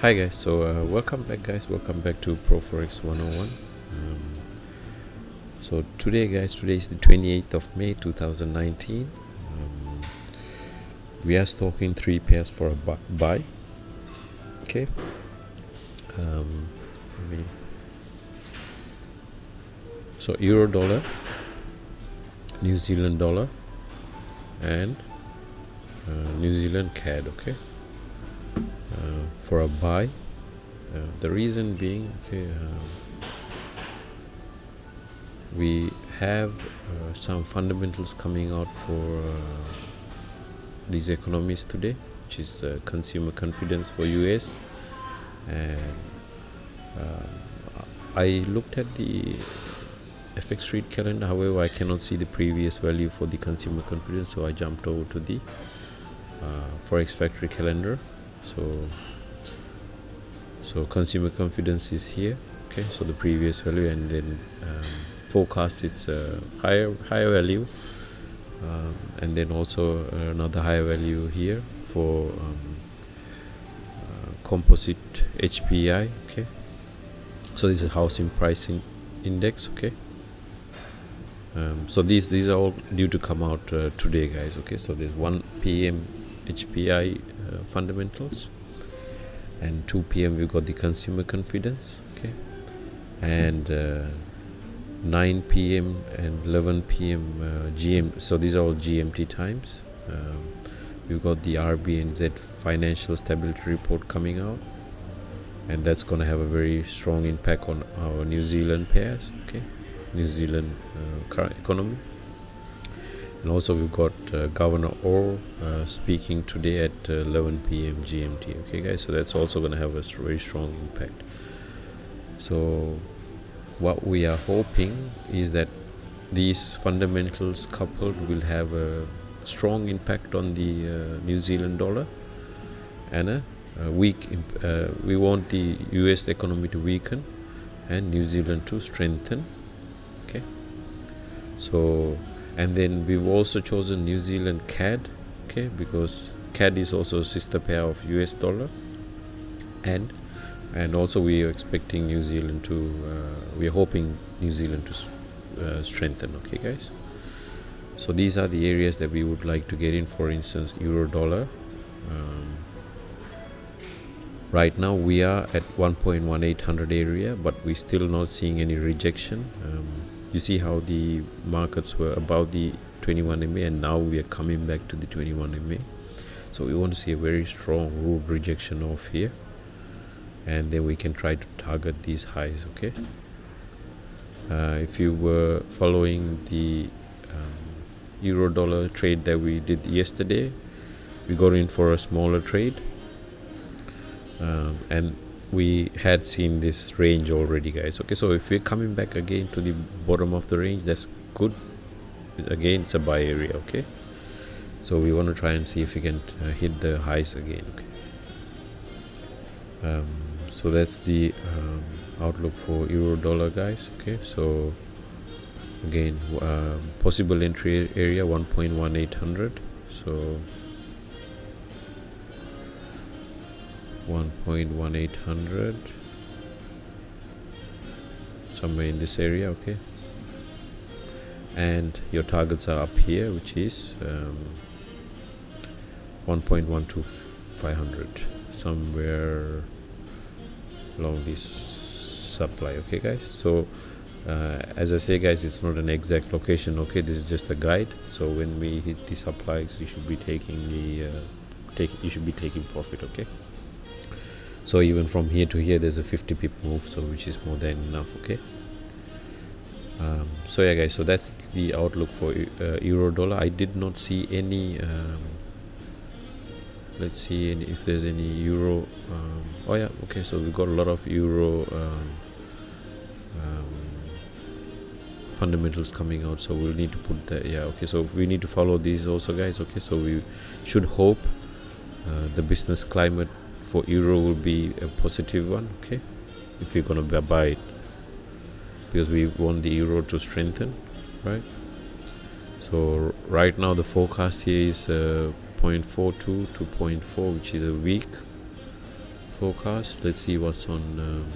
Hi guys, so welcome back guys, welcome back to ProForex101. So today guys, today is the 28th of May 2019. We are stocking 3 pairs for a buy. Okay. So Euro dollar, New Zealand dollar, and New Zealand CAD. Okay. For a buy. The reason being, we have some fundamentals coming out for these economies today, which is consumer confidence for US, and I looked at the FX Street calendar. However, I cannot see the previous value for the consumer confidence, so I jumped over to the Forex Factory calendar. So consumer confidence is here. Okay, so the previous value, and then forecast is higher value, and then also another higher value here for composite HPI. Okay, so this is housing pricing index. Okay, so these are all due to come out today guys. Okay, so there's 1 p.m. HPI fundamentals, and 2 p.m. we got the consumer confidence. Okay, and 9 p.m. and 11 p.m. GM. So these are all GMT times. We've got the RBNZ financial stability report coming out, and that's going to have a very strong impact on our New Zealand pairs. Okay, New Zealand current economy. And also we've got Governor Orr speaking today at 11 p.m. GMT. Okay guys, so that's also going to have a very strong impact. So what we are hoping is that these fundamentals coupled will have a strong impact on the New Zealand dollar, and a weak we want the US economy to weaken and New Zealand to strengthen. Okay, so, and then we've also chosen New Zealand CAD. Okay, because CAD is also a sister pair of US dollar, and also we are expecting New Zealand to we are hoping New Zealand to strengthen. Okay guys, so these are the areas that we would like to get in. For instance, Euro dollar, right now we are at 1.1800 area, but we're still not seeing any rejection. You see how the markets were above the 21 MA, and now we are coming back to the 21 MA. So we want to see a very strong ruled rejection off here, and then we can try to target these highs. Okay, if you were following the Euro dollar trade that we did yesterday, we got in for a smaller trade, and we had seen this range already guys. Okay, so if we're coming back again to the bottom of the range, that's good. Again, it's a buy area. Okay, so we want to try and see if we can hit the highs again. Okay, so that's the outlook for Euro dollar guys. Okay, so again, possible entry area 1.1800. So 1.1800, somewhere in this area. Okay, and your targets are up here, which is 1.12500, somewhere along this supply. Okay guys, so as I say guys, it's not an exact location. Okay, this is just a guide. So when we hit the supplies, you should be taking the you should be taking profit. Okay, so even from here to here there's a 50 pip move, so which is more than enough. Okay, so yeah guys, so that's the outlook for Euro dollar. I did not see any let's see if there's any euro. Oh yeah, okay, so we've got a lot of euro fundamentals coming out, so we'll need to put that. Yeah, okay, so we need to follow these also guys. Okay, so we should hope the business climate for euro will be a positive one. Okay, if you're gonna buy it, because we want the euro to strengthen, right? So right now the forecast here is 0.42 to 0.4, which is a weak forecast. Let's see what's on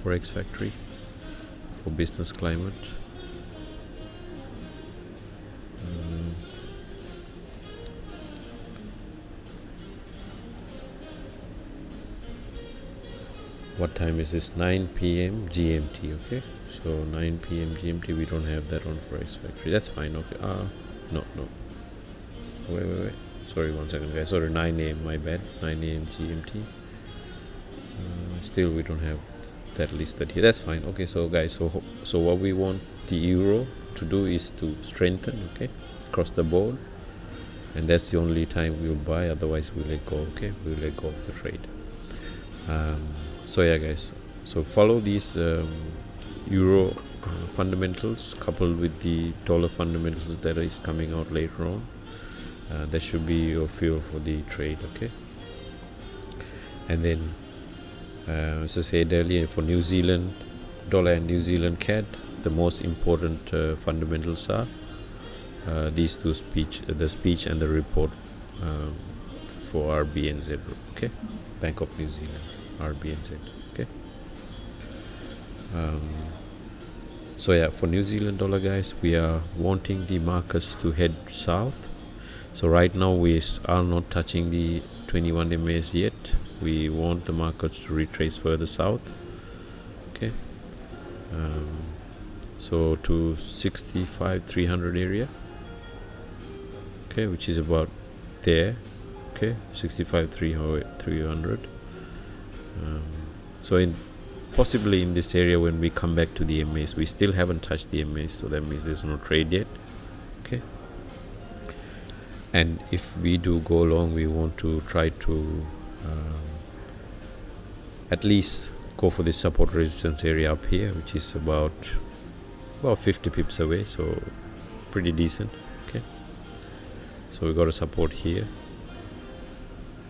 Forex Factory for business climate. What time is this? 9 p.m. GMT. Okay, so 9 p.m. GMT, we don't have that on Forex Factory. That's fine. Okay, no, wait, sorry, 1 second guys, sorry, 9 a.m. my bad, 9 a.m. GMT. Still we don't have that listed here. That's fine. Okay, so guys, so what we want the euro to do is to strengthen, okay, across the board, and that's the only time we'll buy, otherwise we'll let go. Okay, we'll let go of the trade. So yeah guys, so follow these euro fundamentals coupled with the dollar fundamentals that is coming out later on. That should be your fuel for the trade. Okay, and then as I said earlier, for New Zealand dollar and New Zealand CAD, the most important fundamentals are these two, the speech and the report for RBNZ. Okay, Bank of New Zealand, RBNZ. Okay, so yeah, for New Zealand dollar guys, we are wanting the markets to head south. So right now we are not touching the 21 MAs yet. We want the markets to retrace further south. Okay, so to 65,300 area. Okay, which is about there. Okay, 65,300. So possibly in this area, when we come back to the MAs, we still haven't touched the MAs, so that means there's no trade yet. Okay, and if we do go long, we want to try to at least go for the support resistance area up here, which is about 50 pips away, so pretty decent. Okay, so we got a support here,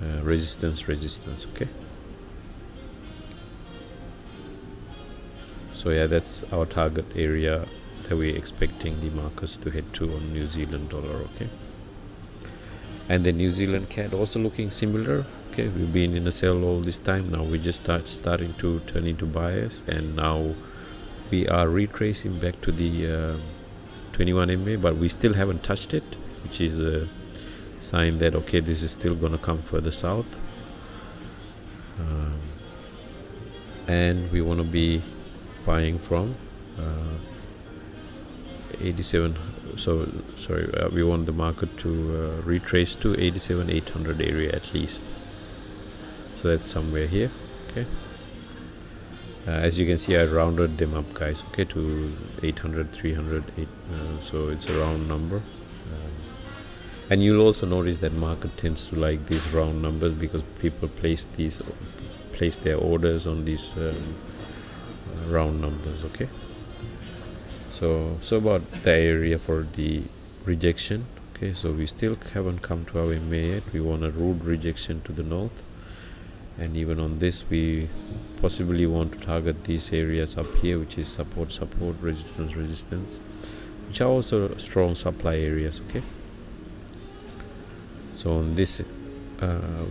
resistance. Okay, so yeah, that's our target area that we're expecting the markets to head to on New Zealand dollar. Okay, and the New Zealand CAD also looking similar. Okay, we've been in a sell all this time. Now we just starting to turn into buyers, and now we are retracing back to the 21 MA, but we still haven't touched it, which is a sign that okay, this is still gonna come further south, and we want to be buying from 87. So sorry, we want the market to retrace to 87,800 area at least. So that's somewhere here. Okay, as you can see, I rounded them up guys, okay, to 800, 300, so it's a round number. And you'll also notice that market tends to like these round numbers because people place their orders on these round numbers. Okay, so about the area for the rejection. Okay, so we still haven't come to our MA yet. We want a rude rejection to the north, and even on this we possibly want to target these areas up here, which is support, resistance, which are also strong supply areas. Okay, so on this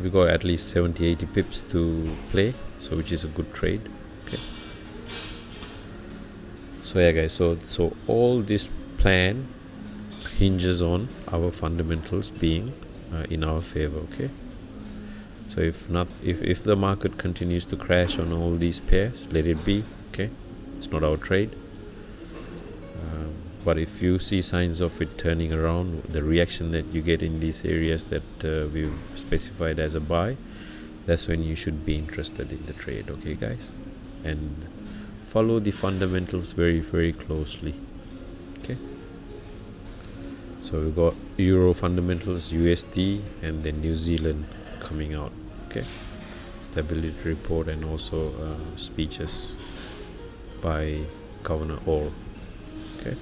we got at least 70-80 pips to play, so which is a good trade. Okay, so yeah guys, so all this plan hinges on our fundamentals being in our favor. Okay, so if the market continues to crash on all these pairs, let it be. Okay, it's not our trade. But if you see signs of it turning around, the reaction that you get in these areas that we've specified as a buy, that's when you should be interested in the trade. Okay guys, and follow the fundamentals very, very closely. Okay, so we've got Euro fundamentals, USD, and then New Zealand coming out. Okay, stability report, and also speeches by Governor Orr. Okay,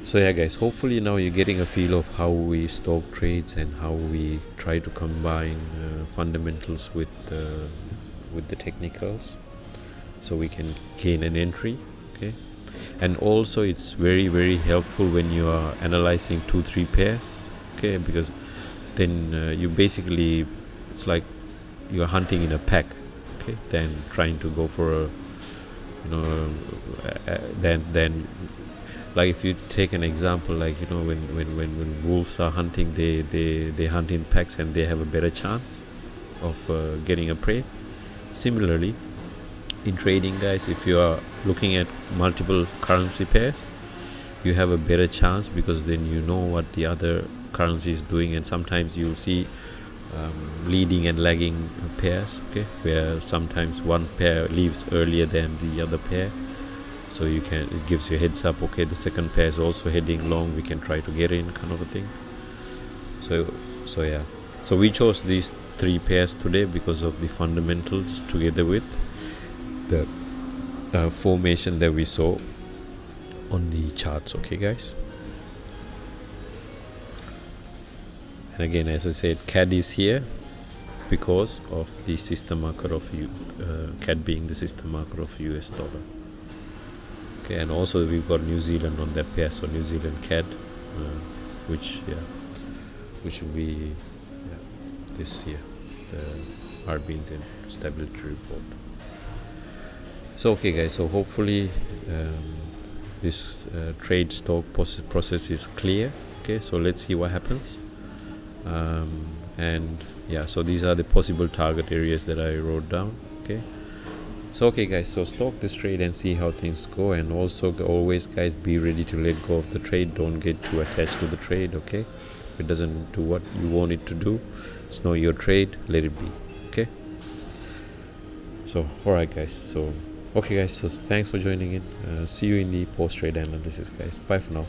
so yeah guys, hopefully now you're getting a feel of how we stock trades and how we try to combine fundamentals with the technicals, so we can gain an entry. Okay, and also it's very, very helpful when you are analyzing 2-3 pairs. Okay, because then you basically, it's like you're hunting in a pack, okay, then trying to go for a, you know, then like if you take an example, like, you know, when wolves are hunting, they hunt in packs and they have a better chance of getting a prey. Similarly, in trading, guys, if you are looking at multiple currency pairs, you have a better chance, because then you know what the other currency is doing, and sometimes you'll see leading and lagging pairs, okay, where sometimes one pair leaves earlier than the other pair, so you can, it gives you a heads up, okay, the second pair is also heading long, we can try to get in, kind of a thing. So yeah, so we chose these three pairs today because of the fundamentals, together with the formation that we saw on the charts. Okay, guys, and again, as I said, CAD is here because of the system market of CAD being the system market of US dollar. Okay, and also we've got New Zealand on that pair, so New Zealand CAD, which will be this year, the RBNZ stability report. So okay, guys, so hopefully this trade stock process is clear. Okay, so let's see what happens. And yeah, so these are the possible target areas that I wrote down. Okay, so okay, guys, so stock this trade and see how things go, and also always, guys, be ready to let go of the trade. Don't get too attached to the trade. Okay, if it doesn't do what you want it to do, it's not your trade, let it be. Okay, so alright, guys, so okay, guys, so thanks for joining in. See you in the post trade analysis, guys. Bye for now.